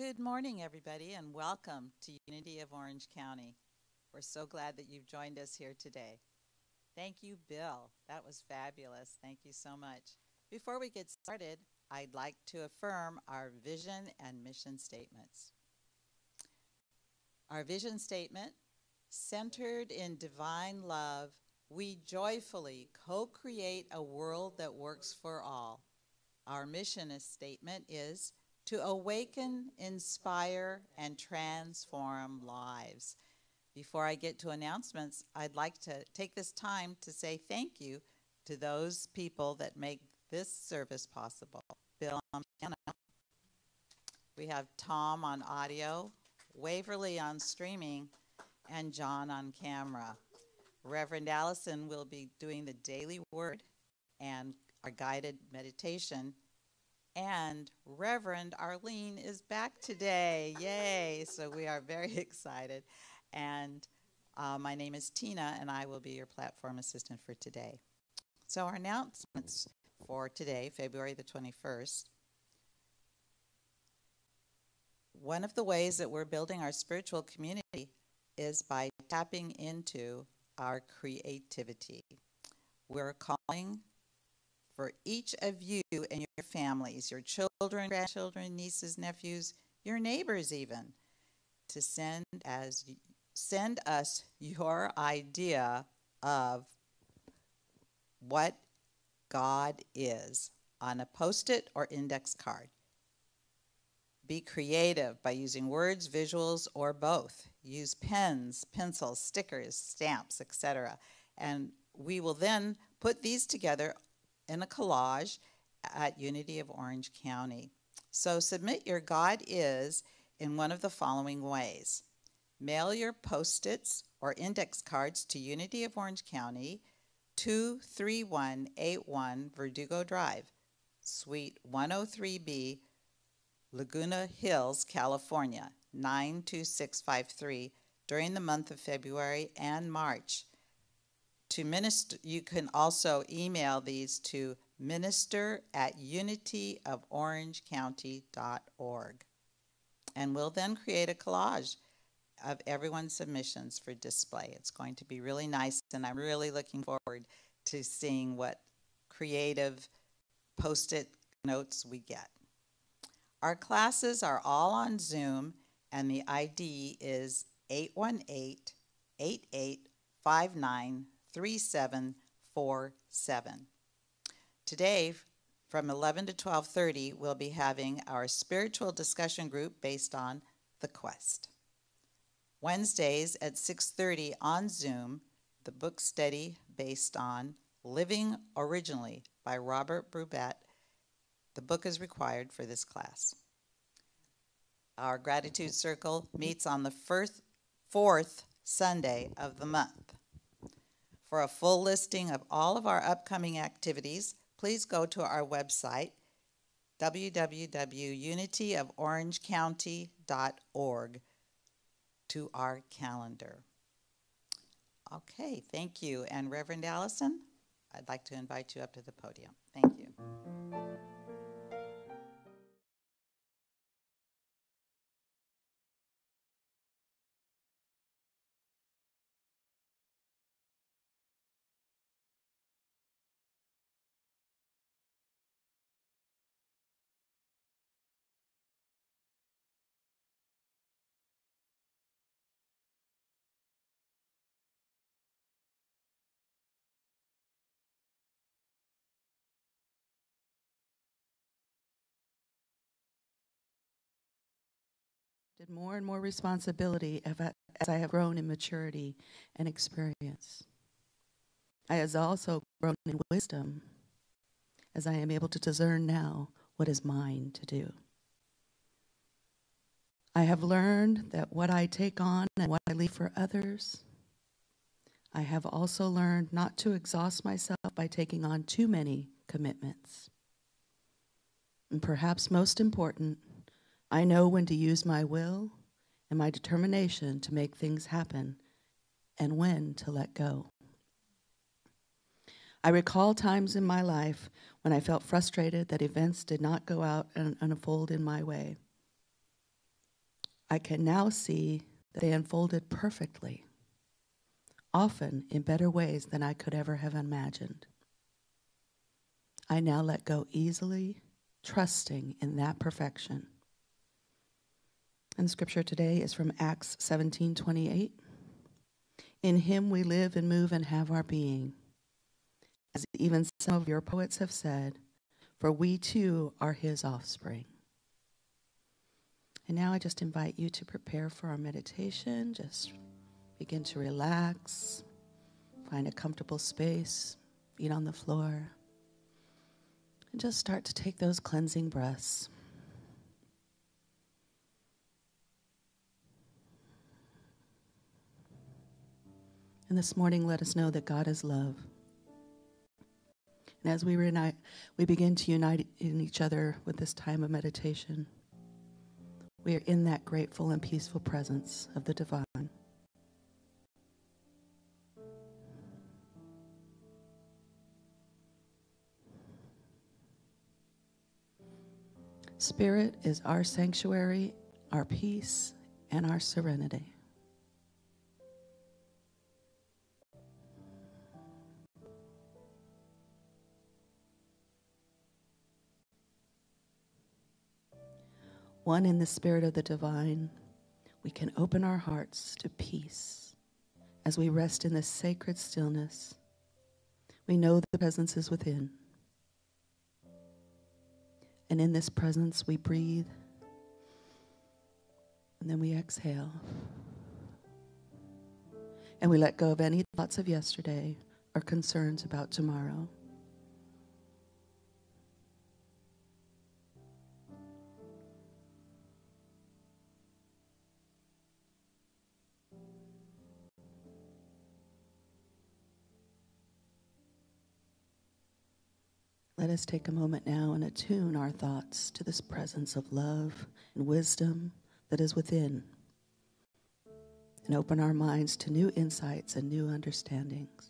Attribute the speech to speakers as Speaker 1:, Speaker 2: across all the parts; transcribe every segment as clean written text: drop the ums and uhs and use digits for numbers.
Speaker 1: Good morning, everybody, and welcome to Unity of Orange County. We're so glad that you've joined us here today. Thank you, Bill. That was fabulous. Thank you so much. Before we get started, I'd like to affirm our vision and mission statements. Our vision statement, centered in divine love, we joyfully co-create a world that works for all. Our mission statement is to awaken, inspire, and transform lives. Before I get to announcements, I'd like to take this time to say thank you to those people that make this service possible. Bill on piano. We have Tom on audio, Waverly on streaming, and John on camera. Reverend Allison will be doing the daily word and our guided meditation. And Reverend Arlene is back today. Yay! So we are very excited. And my name is Tina, and I will be your platform assistant for today. So our announcements for today, February the 21st. One of the ways that we're building our spiritual community is by tapping into our creativity. We're calling for each of you and your families, your children, grandchildren, nieces, nephews, your neighbors even, to send us your idea of what God is on a Post-it or index card. Be creative by using words, visuals, or both. Use pens, pencils, stickers, stamps, etc. And we will then put these together in a collage at Unity of Orange County. So submit your God is in one of the following ways. Mail your Post-its or index cards to Unity of Orange County, 23181 Verdugo Drive, Suite 103B, Laguna Hills, California, 92653 during the month of February and March. To minister, you can also email these to minister@unityoforangecounty.org. And we'll then create a collage of everyone's submissions for display. It's going to be really nice, and I'm really looking forward to seeing what creative Post-it notes we get. Our classes are all on Zoom, and the ID is 818-8859-3747. Today, from 11 to 12:30, we'll be having our spiritual discussion group based on The Quest. Wednesdays at 6:30 on Zoom, the book study based on Living Originally by Robert Brubet. The book is required for this class. Our gratitude circle meets on the fourth Sunday of the month. For a full listing of all of our upcoming activities, please go to our website, www.unityoforangecounty.org, to our calendar. Okay, thank you. And Reverend Allison, I'd like to invite you up to the podium. Thank you.
Speaker 2: More and more responsibility as I have grown in maturity and experience. I have also grown in wisdom as I am able to discern now what is mine to do. I have learned that what I take on and what I leave for others. I have also learned not to exhaust myself by taking on too many commitments. And perhaps most important, I know when to use my will and my determination to make things happen and when to let go. I recall times in my life when I felt frustrated that events did not go out and unfold in my way. I can now see that they unfolded perfectly, often in better ways than I could ever have imagined. I now let go easily, trusting in that perfection. And the scripture today is from Acts 17:28. In him we live and move and have our being. As even some of your poets have said, for we too are his offspring. And now I just invite you to prepare for our meditation. Just begin to relax, find a comfortable space, feet on the floor, and just start to take those cleansing breaths. And this morning, let us know that God is love. And as we begin to unite in each other with this time of meditation, we are in that grateful and peaceful presence of the divine. Spirit is our sanctuary, our peace, and our serenity. One in the spirit of the divine, we can open our hearts to peace as we rest in this sacred stillness. We know the presence is within. And in this presence, we breathe, and then we exhale. And we let go of any thoughts of yesterday or concerns about tomorrow. Let us take a moment now and attune our thoughts to this presence of love and wisdom that is within, and open our minds to new insights and new understandings.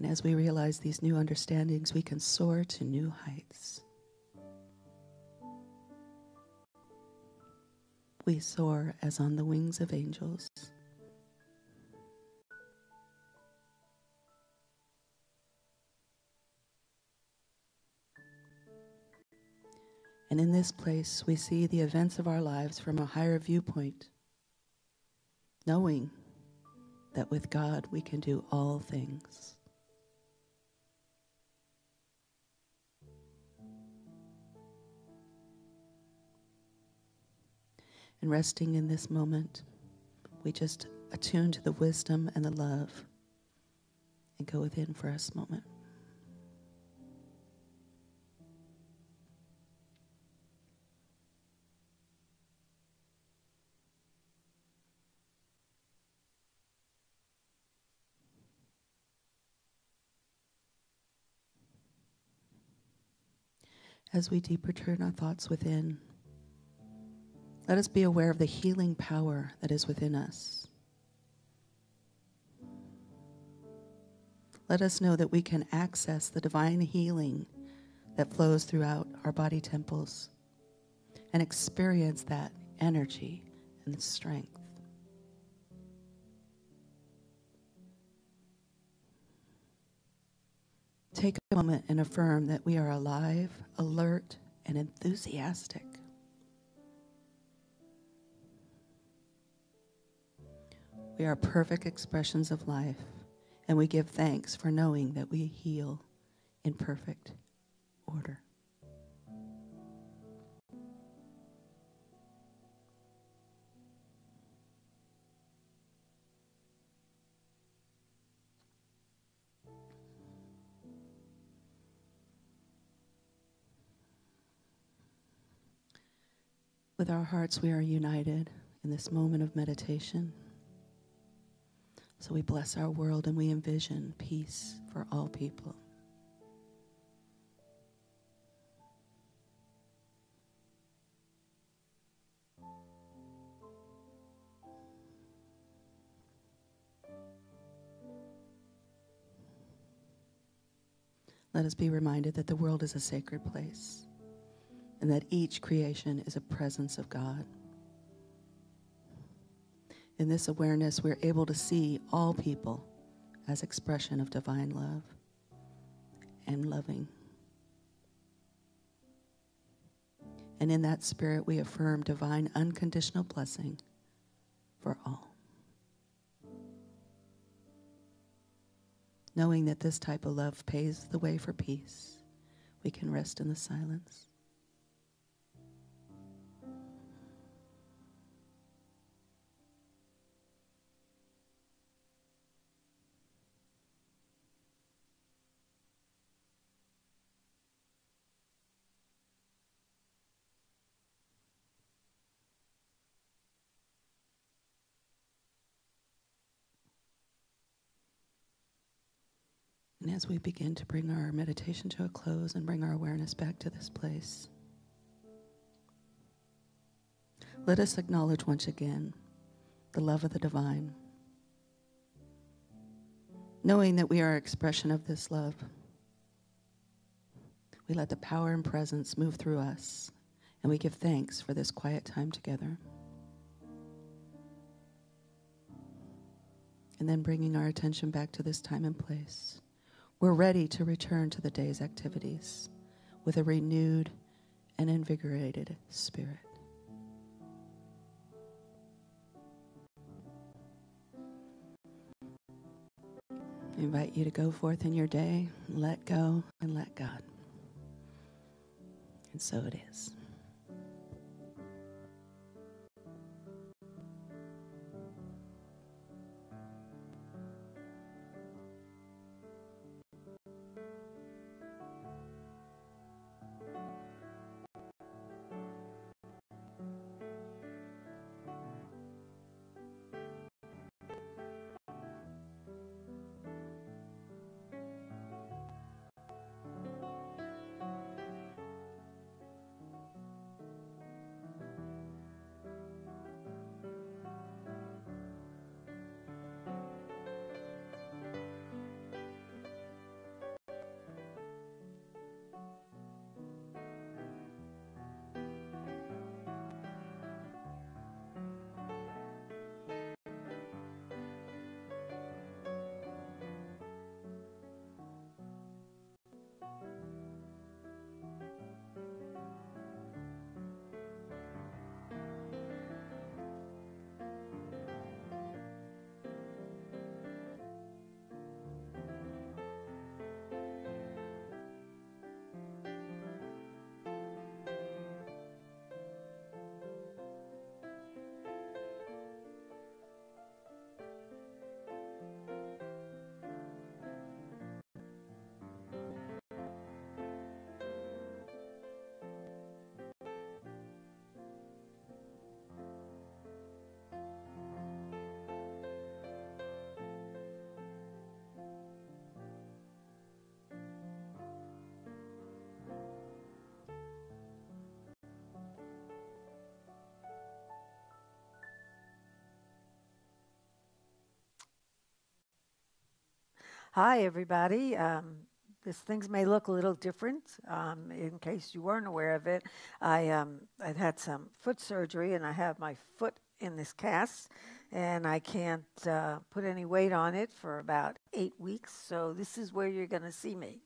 Speaker 2: And as we realize these new understandings, we can soar to new heights. We soar as on the wings of angels. And in this place, we see the events of our lives from a higher viewpoint, knowing that with God we can do all things. And resting in this moment, we just attune to the wisdom and the love and go within for us a moment. As we deeper turn our thoughts within, let us be aware of the healing power that is within us. Let us know that we can access the divine healing that flows throughout our body temples and experience that energy and strength. Take a moment and affirm that we are alive, alert, and enthusiastic. We are perfect expressions of life, and we give thanks for knowing that we heal in perfect order. With our hearts, we are united in this moment of meditation. So we bless our world and we envision peace for all people. Let us be reminded that the world is a sacred place and that each creation is a presence of God. In this awareness, we're able to see all people as expression of divine love and loving. And in that spirit, we affirm divine unconditional blessing for all. Knowing that this type of love paves the way for peace, we can rest in the silence. And as we begin to bring our meditation to a close and bring our awareness back to this place, let us acknowledge once again the love of the divine, knowing that we are an expression of this love. We let the power and presence move through us, and we give thanks for this quiet time together. And then bringing our attention back to this time and place, we're ready to return to the day's activities with a renewed and invigorated spirit. I invite you to go forth in your day, let go and let God. And so it is.
Speaker 3: Hi, everybody. Things may look a little different. In case you weren't aware of it, I've had some foot surgery, and I have my foot in this cast, and I can't put any weight on it for about 8 weeks. So this is where you're going to see me.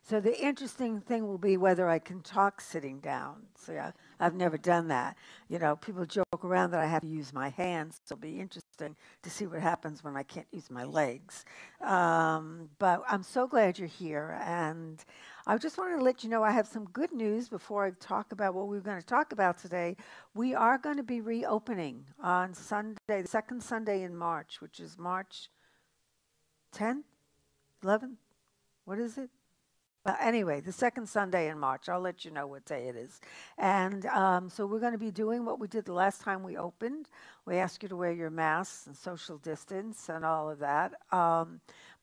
Speaker 3: So the interesting thing will be whether I can talk sitting down. So I've never done that. You know, people joke around that I have to use my hands. So it'll be interesting to see what happens when I can't use my legs. But I'm so glad you're here. And I just wanted to let you know I have some good news before I talk about what we're going to talk about today. We are going to be reopening on Sunday, the second Sunday in March, which is March 10th, 11th. What is it? Anyway, the second Sunday in March. I'll let you know what day it is. And so we're going to be doing what we did the last time we opened. We ask you to wear your masks and social distance and all of that.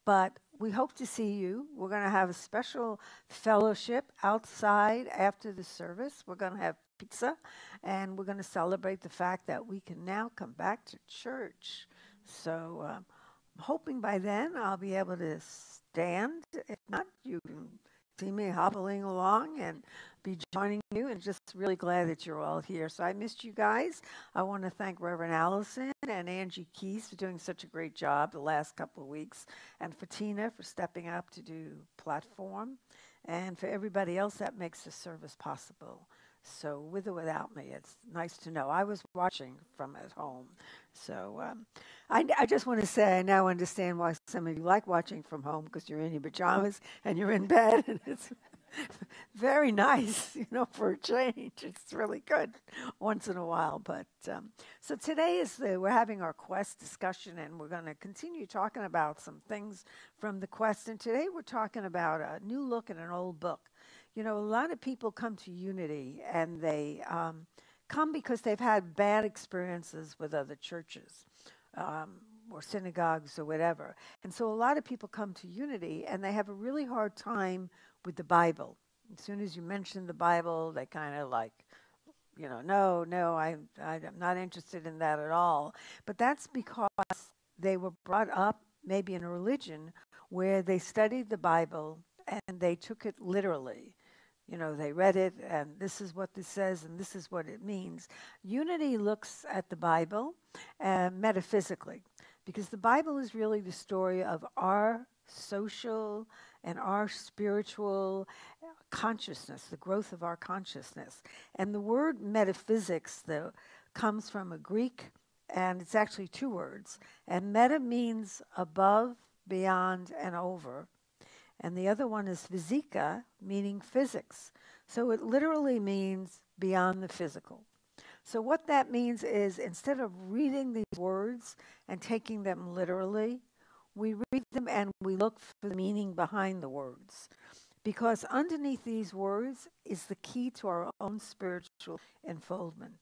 Speaker 3: But we hope to see you. We're going to have a special fellowship outside after the service. We're going to have pizza, and we're going to celebrate the fact that we can now come back to church. So I'm hoping by then I'll be able to understand. If not, you can see me hobbling along and be joining you, and just really glad that you're all here. So I missed you guys. I want to thank Reverend Allison and Angie Keys for doing such a great job the last couple of weeks, and for Tina for stepping up to do platform, and for everybody else that makes the service possible. So with or without me, it's nice to know. I was watching from at home. So I just want to say I now understand why some of you like watching from home, because you're in your pajamas and you're in bed, and it's very nice, for a change. It's really good once in a while. But so today we're having our quest discussion, and we're going to continue talking about some things from the quest. And today we're talking about a new look at an old book. A lot of people come to Unity, and they come because they've had bad experiences with other churches or synagogues or whatever. And so a lot of people come to Unity, and they have a really hard time with the Bible. As soon as you mention the Bible, they kind of like, no, I'm not interested in that at all. But that's because they were brought up maybe in a religion where they studied the Bible and they took it literally. They read it, and this is what this says, and this is what it means. Unity looks at the Bible metaphysically, because the Bible is really the story of our social and our spiritual consciousness, the growth of our consciousness. And the word metaphysics, though, comes from a Greek, and it's actually two words. And meta means above, beyond, and over. And the other one is physika, meaning physics. So it literally means beyond the physical. So what that means is, instead of reading these words and taking them literally, we read them and we look for the meaning behind the words. Because underneath these words is the key to our own spiritual unfoldment.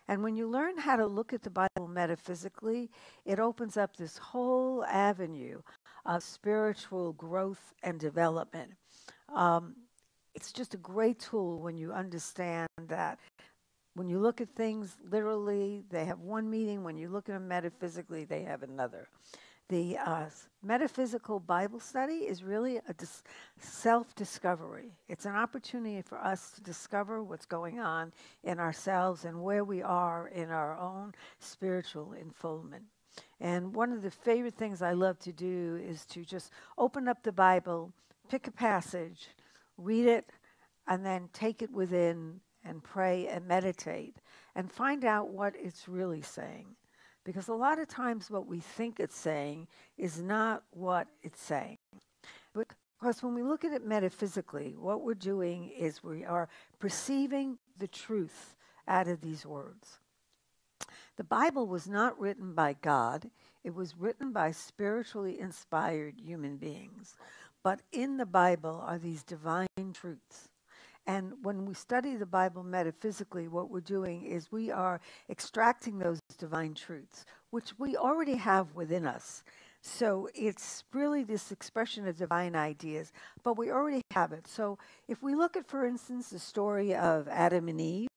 Speaker 3: And when you learn how to look at the Bible metaphysically, it opens up this whole avenue of spiritual growth and development. It's just a great tool when you understand that when you look at things literally, they have one meaning. When you look at them metaphysically, they have another. The metaphysical Bible study is really a self-discovery. It's an opportunity for us to discover what's going on in ourselves and where we are in our own spiritual unfoldment. And one of the favorite things I love to do is to just open up the Bible, pick a passage, read it, and then take it within and pray and meditate and find out what it's really saying. Because a lot of times what we think it's saying is not what it's saying. Because when we look at it metaphysically, what we're doing is we are perceiving the truth out of these words. The Bible was not written by God. It was written by spiritually inspired human beings. But in the Bible are these divine truths. And when we study the Bible metaphysically, what we're doing is we are extracting those divine truths, which we already have within us. So it's really this expression of divine ideas, but we already have it. So if we look at, for instance, the story of Adam and Eve,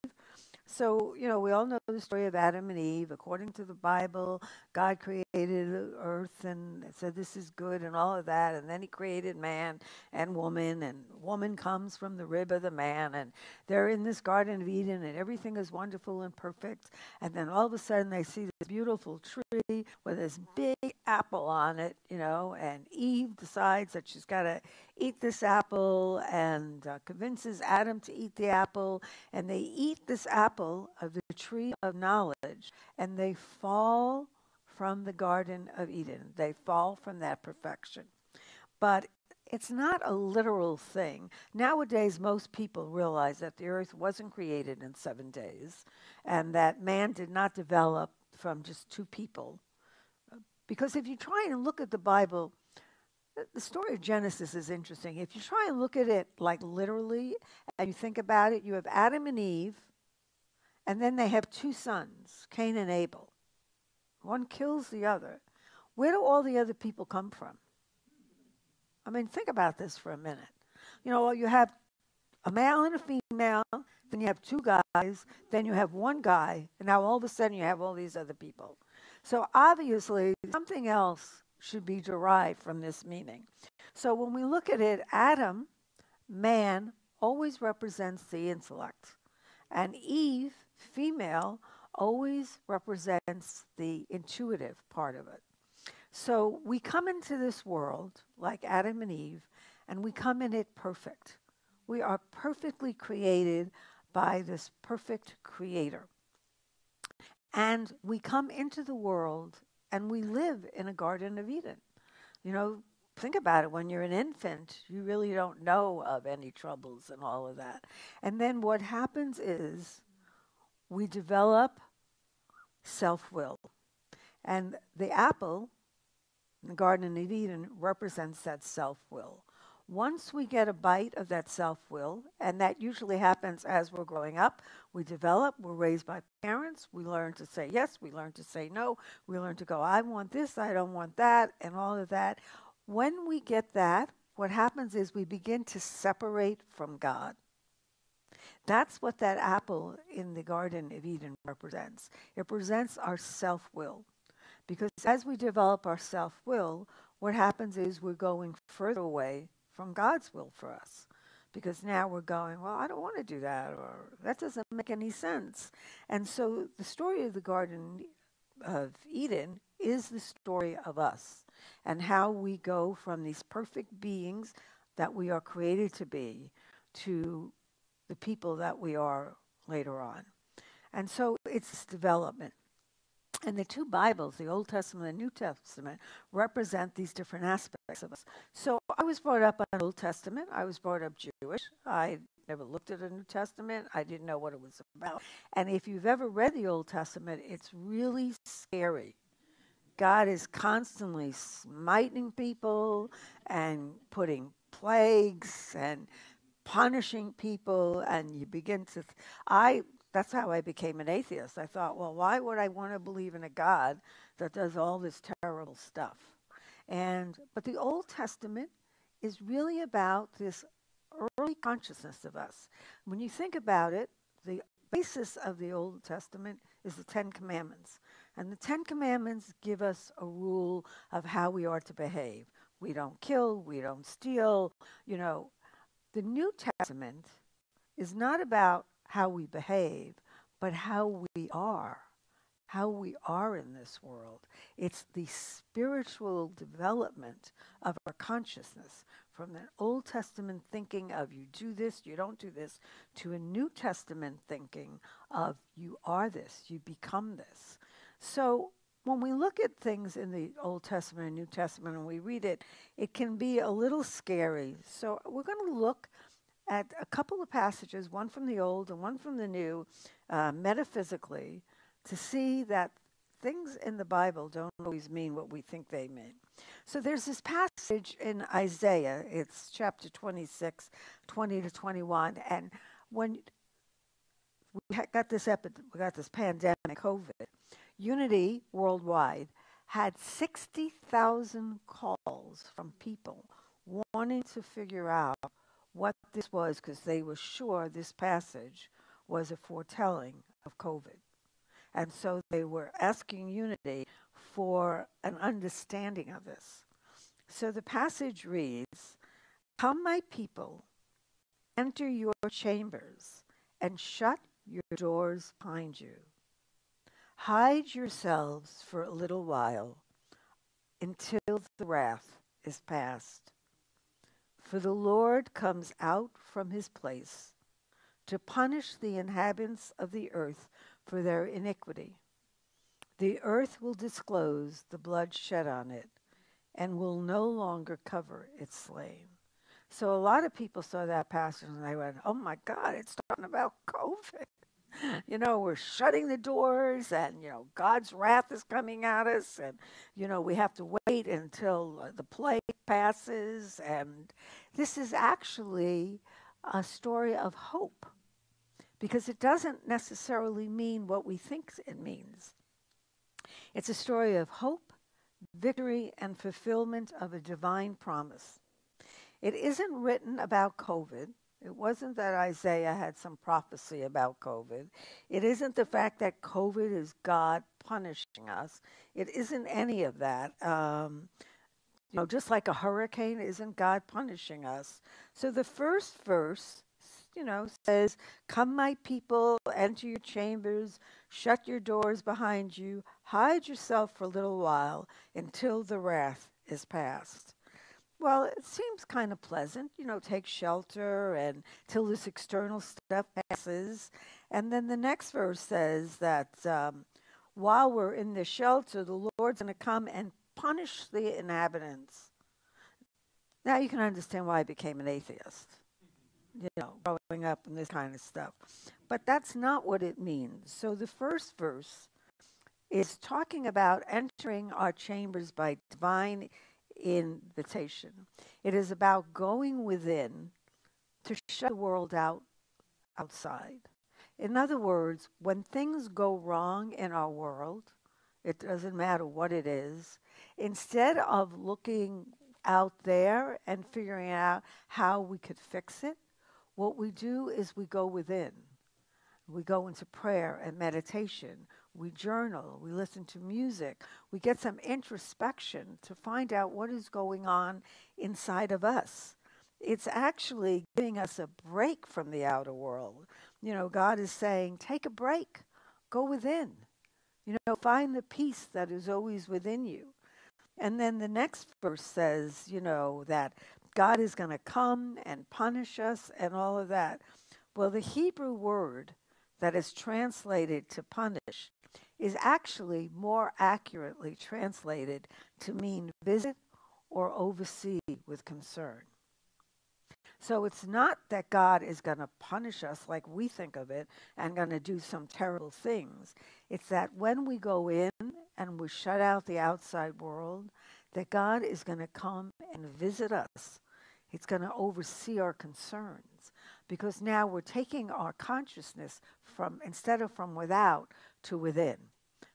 Speaker 3: so, we all know the story of Adam and Eve. According to the Bible, God created earth and said this is good and all of that. And then he created man and woman comes from the rib of the man. And they're in this Garden of Eden, and everything is wonderful and perfect. And then all of a sudden they see this beautiful tree with this big apple on it, and Eve decides that she's got to eat this apple and convinces Adam to eat the apple. And they eat this apple of the tree of knowledge, and they fall from the Garden of Eden. They fall from that perfection. But it's not a literal thing. Nowadays, most people realize that the earth wasn't created in 7 days, and that man did not develop from just two people. Because if you try and look at the Bible, the story of Genesis is interesting. If you try and look at it like literally, and you think about it, you have Adam and Eve, and then they have two sons, Cain and Abel. One kills the other. Where do all the other people come from? I mean, think about this for a minute. You have a male and a female, then you have two guys, then you have one guy, and now all of a sudden you have all these other people. So obviously something else should be derived from this meaning. So when we look at it, Adam, man, always represents the intellect, and Eve, female, always represents the intuitive part of it. So we come into this world like Adam and Eve, and we come in it perfect. We are perfectly created by this perfect creator. And we come into the world and we live in a Garden of Eden. You know, think about it. When you're an infant, you really don't know of any troubles and all of that. And then what happens is we develop self-will. And the apple in the Garden of Eden represents that self-will. Once we get a bite of that self-will, and that usually happens as we're growing up, we develop, we're raised by parents, we learn to say yes, we learn to say no, we learn to go, I want this, I don't want that, and all of that. When we get that, what happens is we begin to separate from God. That's what that apple in the Garden of Eden represents. It represents our self-will. Because as we develop our self-will, what happens is we're going further away from God's will for us. Because now we're going, well, I don't want to do that, or that doesn't make any sense. And so the story of the Garden of Eden is the story of us and how we go from these perfect beings that we are created to be to the people that we are later on. And so it's development. And the two Bibles, the Old Testament and the New Testament, represent these different aspects of us. So I was brought up on the Old Testament. I was brought up Jewish. I never looked at the New Testament. I didn't know what it was about. And if you've ever read the Old Testament, it's really scary. God is constantly smiting people and putting plagues and punishing people, and you begin to... That's how I became an atheist. I thought, well, why would I want to believe in a God that does all this terrible stuff? But the Old Testament is really about this early consciousness of us. When you think about it, the basis of the Old Testament is the Ten Commandments. And the Ten Commandments give us a rule of how we are to behave. We don't kill, we don't steal. You know, the New Testament is not about how we behave, but how we are in this world. It's the spiritual development of our consciousness from an Old Testament thinking of you do this, you don't do this, to a New Testament thinking of you are this, you become this. So when we look at things in the Old Testament and New Testament and we read it, it can be a little scary. So we're going to look at a couple of passages, one from the Old and one from the New, metaphysically, to see that things in the Bible don't always mean what we think they mean. So there's this passage in Isaiah, it's chapter 26, 20 to 21, and when we got this pandemic, COVID, Unity Worldwide had 60,000 calls from people wanting to figure out what this was, because they were sure this passage was a foretelling of COVID. And so they were asking Unity for an understanding of this. So the passage reads, "Come, my people, enter your chambers and shut your doors behind you. Hide yourselves for a little while until the wrath is past. For the Lord comes out from his place to punish the inhabitants of the earth for their iniquity. The earth will disclose the blood shed on it and will no longer cover its slain." So a lot of people saw that passage and they went, oh my God, it's talking about COVID. You know, we're shutting the doors and, you know, God's wrath is coming at us and, you know, we have to wait until the plague passes. And this is actually a story of hope because it doesn't necessarily mean what we think it means. It's a story of hope, victory, and fulfillment of a divine promise. It isn't written about COVID. It wasn't that Isaiah had some prophecy about COVID. It isn't the fact that COVID is God punishing us. It isn't any of that. Just like a hurricane, isn't God punishing us? So the first verse, says, "Come, my people, enter your chambers, shut your doors behind you, hide yourself for a little while until the wrath is past." Well, it seems kind of pleasant, take shelter and till this external stuff passes. And then the next verse says that while we're in the shelter, the Lord's going to come and punish the inhabitants. Now you can understand why I became an atheist, growing up and this kind of stuff. But that's not what it means. So the first verse is talking about entering our chambers by divine invitation. It is about going within to shut the world out outside. In other words, when things go wrong in our world, it doesn't matter what it is, instead of looking out there and figuring out how we could fix it, what we do is we go within. We go into prayer and meditation. We journal. We listen to music. We get some introspection to find out what is going on inside of us. It's actually giving us a break from the outer world. God is saying, take a break. Go within. Find the peace that is always within you. And then the next verse says, that God is going to come and punish us and all of that. Well, the Hebrew word that is translated to punish is actually more accurately translated to mean visit or oversee with concern. So it's not that God is going to punish us like we think of it and going to do some terrible things. It's that when we go in and we shut out the outside world, that God is going to come and visit us. He's going to oversee our concerns. Because now we're taking our consciousness instead of from without to within.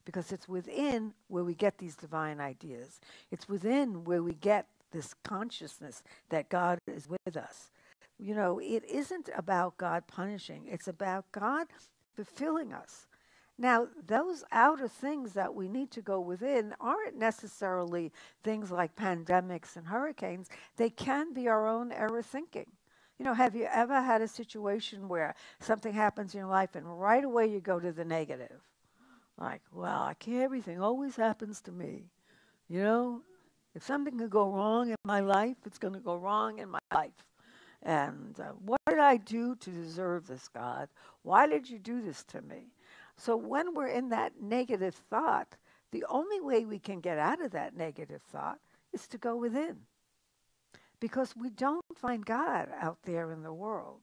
Speaker 3: Because it's within where we get these divine ideas. It's within where we get this consciousness that God is with us. It isn't about God punishing. It's about God fulfilling us. Now, those outer things that we need to go within aren't necessarily things like pandemics and hurricanes. They can be our own error thinking. Have you ever had a situation where something happens in your life and right away you go to the negative? Like, well, everything always happens to me. If something could go wrong in my life, it's going to go wrong in my life. And what did I do to deserve this, God? Why did you do this to me? So when we're in that negative thought, the only way we can get out of that negative thought is to go within. Because we don't find God out there in the world.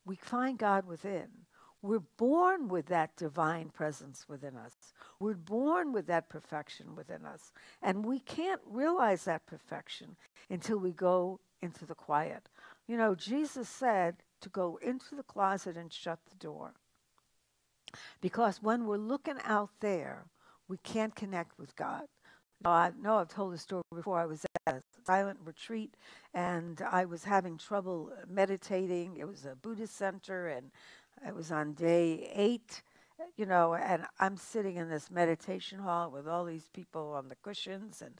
Speaker 3: We find God within. We're born with that divine presence within us. We're born with that perfection within us. And we can't realize that perfection until we go into the quiet. Jesus said to go into the closet and shut the door. Because when we're looking out there, we can't connect with God. I know I've told this story before. I was at a silent retreat, and I was having trouble meditating. It was a Buddhist center, and I was on day 8, and I'm sitting in this meditation hall with all these people on the cushions, and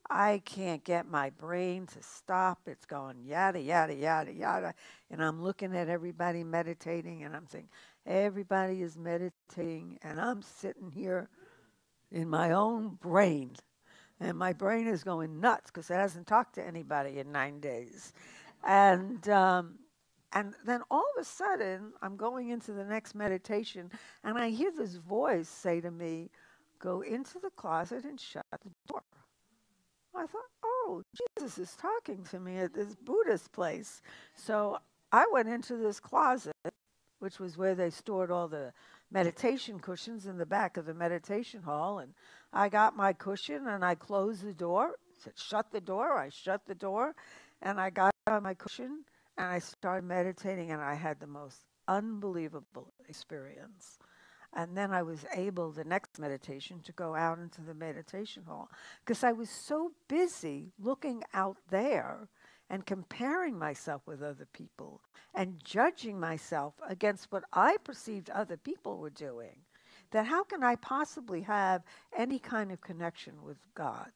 Speaker 3: I can't get my brain to stop. It's going yada, yada, yada, yada. And I'm looking at everybody meditating, and I'm thinking, everybody is meditating, and I'm sitting here in my own brain. And my brain is going nuts because it hasn't talked to anybody in 9 days. And then all of a sudden, I'm going into the next meditation, and I hear this voice say to me, go into the closet and shut the door. I thought, oh, Jesus is talking to me at this Buddhist place. So I went into this closet, which was where they stored all the meditation cushions in the back of the meditation hall, and I got my cushion and I closed the door. It said, shut the door. I shut the door, and I got on my cushion and I started meditating, and I had the most unbelievable experience. And then I was able, the next meditation, to go out into the meditation hall because I was so busy looking out there and comparing myself with other people and judging myself against what I perceived other people were doing, that how can I possibly have any kind of connection with God?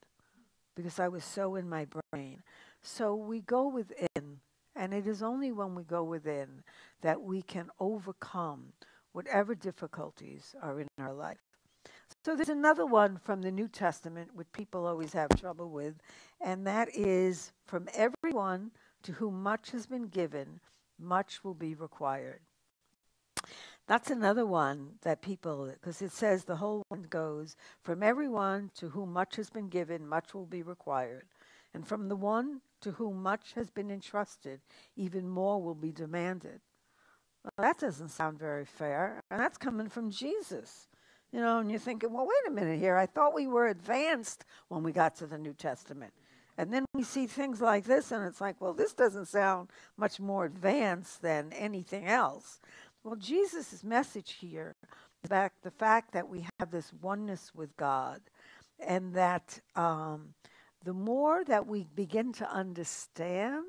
Speaker 3: because I was so in my brain. So we go within, and it is only when we go within that we can overcome whatever difficulties are in our life. So there's another one from the New Testament, which people always have trouble with, and that is, from everyone to whom much has been given, much will be required. That's another one that people, because it says the whole one goes, from everyone to whom much has been given, much will be required. And from the one to whom much has been entrusted, even more will be demanded. Well, that doesn't sound very fair. And that's coming from Jesus. You know, and you're thinking, well, wait a minute here. I thought we were advanced when we got to the New Testament. And then we see things like this, and it's like, well, this doesn't sound much more advanced than anything else. Well, Jesus' message here is about the fact that we have this oneness with God, and that the more that we begin to understand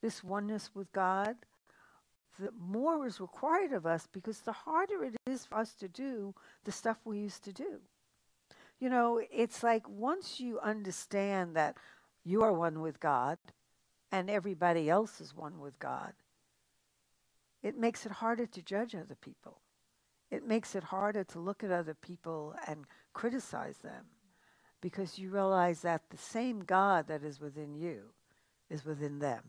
Speaker 3: this oneness with God, the more is required of us, because the harder it is for us to do the stuff we used to do. You know, it's like once you understand that you are one with God and everybody else is one with God, it makes it harder to judge other people. It makes it harder to look at other people and criticize them, because you realize that the same God that is within you is within them.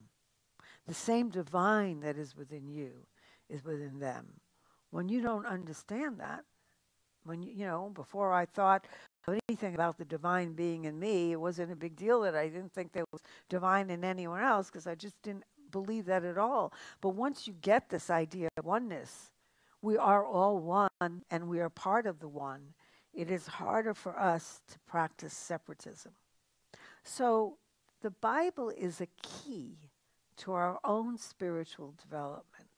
Speaker 3: The same divine that is within you is within them. When you don't understand that, when you know, before I thought of anything about the divine being in me, it wasn't a big deal that I didn't think there was divine in anyone else, because I just didn't believe that at all. But once you get this idea of oneness, we are all one and we are part of the one, it is harder for us to practice separatism. So the Bible is a key to our own spiritual development.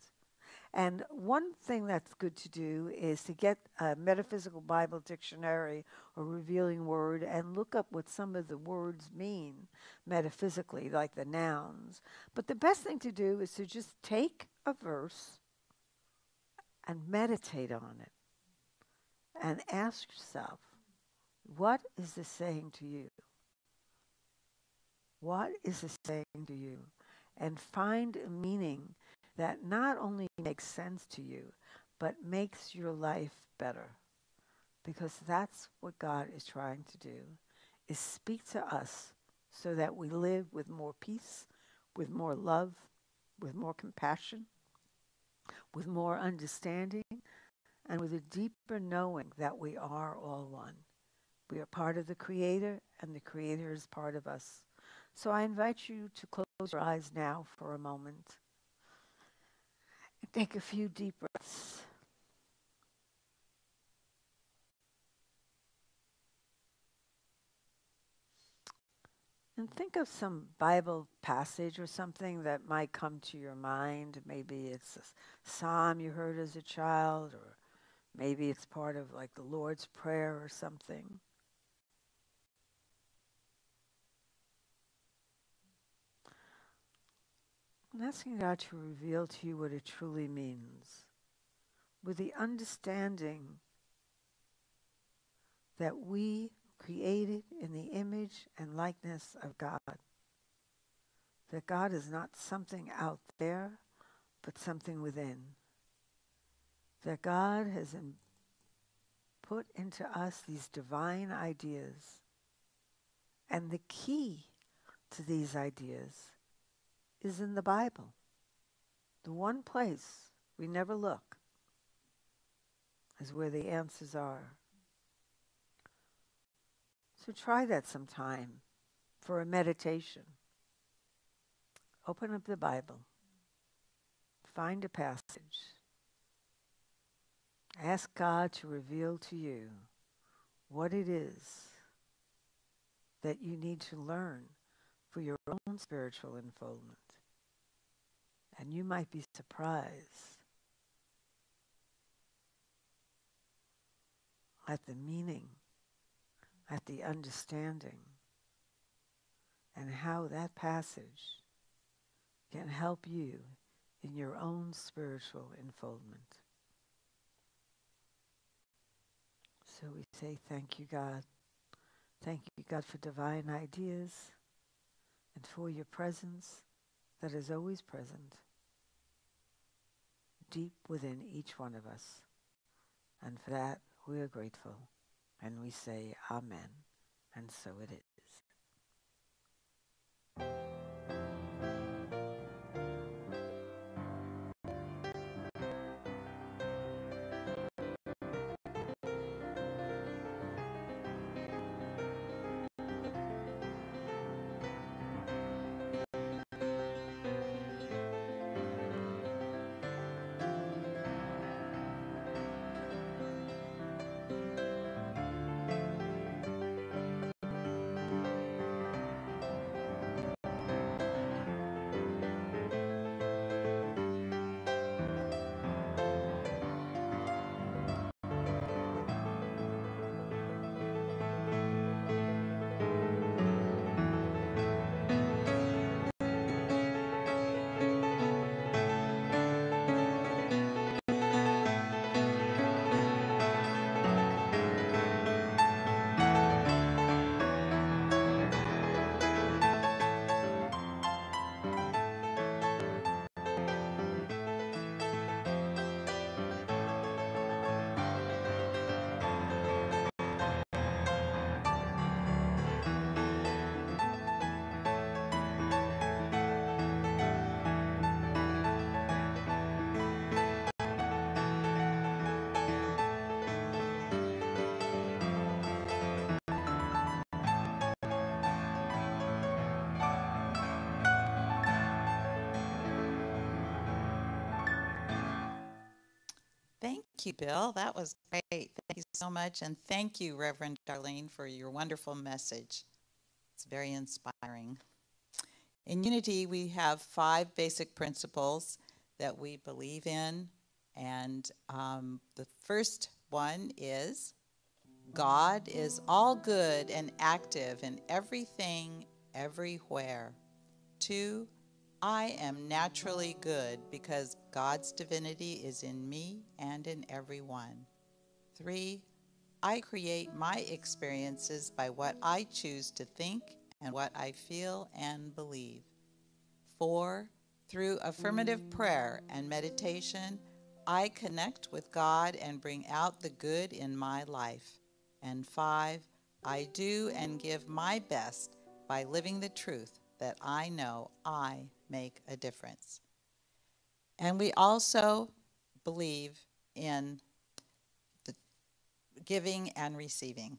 Speaker 3: And one thing that's good to do is to get a metaphysical Bible dictionary or revealing word and look up what some of the words mean metaphysically, like the nouns. But the best thing to do is to just take a verse and meditate on it and ask yourself, what is this saying to you? What is this saying to you? And find a meaning that not only makes sense to you, but makes your life better. Because that's what God is trying to do, is speak to us so that we live with more peace, with more love, with more compassion, with more understanding, and with a deeper knowing that we are all one. We are part of the Creator, and the Creator is part of us. So I invite you to close your eyes now for a moment. Take a few deep breaths. And think of some Bible passage or something that might come to your mind. Maybe it's a psalm you heard as a child, or maybe it's part of like the Lord's Prayer or something. I'm asking God to reveal to you what it truly means, with the understanding that we created in the image and likeness of God. That God is not something out there, but something within. That God has put into us these divine ideas. And the key to these ideas is in the Bible. The one place we never look is where the answers are. So try that sometime for a meditation. Open up the Bible. Find a passage. Ask God to reveal to you what it is that you need to learn for your own spiritual unfoldment. And you might be surprised at the meaning, at the understanding, and how that passage can help you in your own spiritual unfoldment. So we say, thank you, God. Thank you, God, for divine ideas and for your presence that is always present, deep within each one of us. And for that, we are grateful. And we say, Amen. And so it is.
Speaker 1: Thank you, Bill. That was great. Thank you so much. And thank you, Reverend Arlene, for your wonderful message. It's very inspiring. In Unity, we have 5 basic principles that we believe in. And the first one is God is all good and active in everything, everywhere. 2, I am naturally good because God's divinity is in me and in everyone. 3, I create my experiences by what I choose to think and what I feel and believe. 4, through affirmative prayer and meditation, I connect with God and bring out the good in my life. And 5, I do and give my best by living the truth that I know I make a difference. And we also believe in the giving and receiving.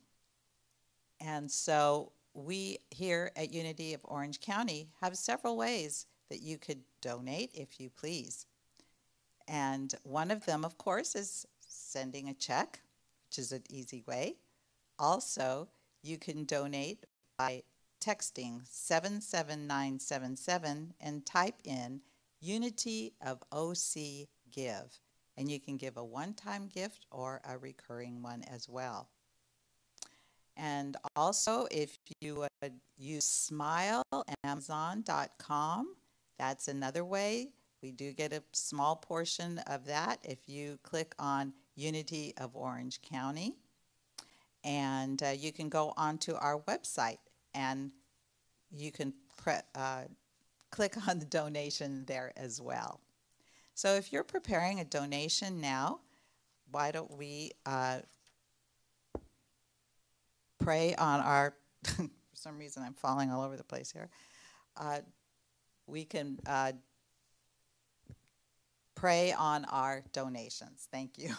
Speaker 1: And so we here at Unity of Orange County have several ways that you could donate if you please. And one of them, of course, is sending a check, which is an easy way. Also, you can donate by texting 77977 and type in Unity of OC Give. And you can give a one-time gift or a recurring one as well. And also, if you would use Smile, Amazon.com, that's another way. We do get a small portion of that if you click on Unity of Orange County. And you can go onto our website and you can click on the donation there as well. So if you're preparing a donation now, why don't we pray on our, for some reason I'm falling all over the place here. We can pray on our donations. Thank you.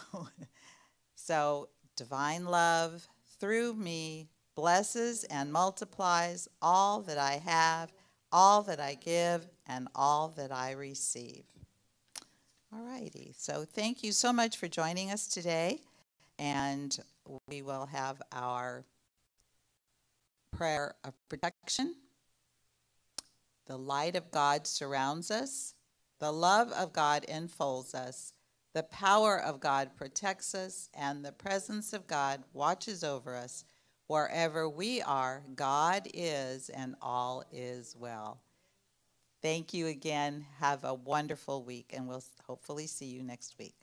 Speaker 1: So, divine love through me blesses and multiplies all that I have, all that I give, and all that I receive. All righty. So thank you so much for joining us today. And we will have our prayer of protection. The light of God surrounds us. The love of God enfolds us. The power of God protects us, and the presence of God watches over us. Wherever we are, God is, and all is well. Thank you again. Have a wonderful week, and we'll hopefully see you next week.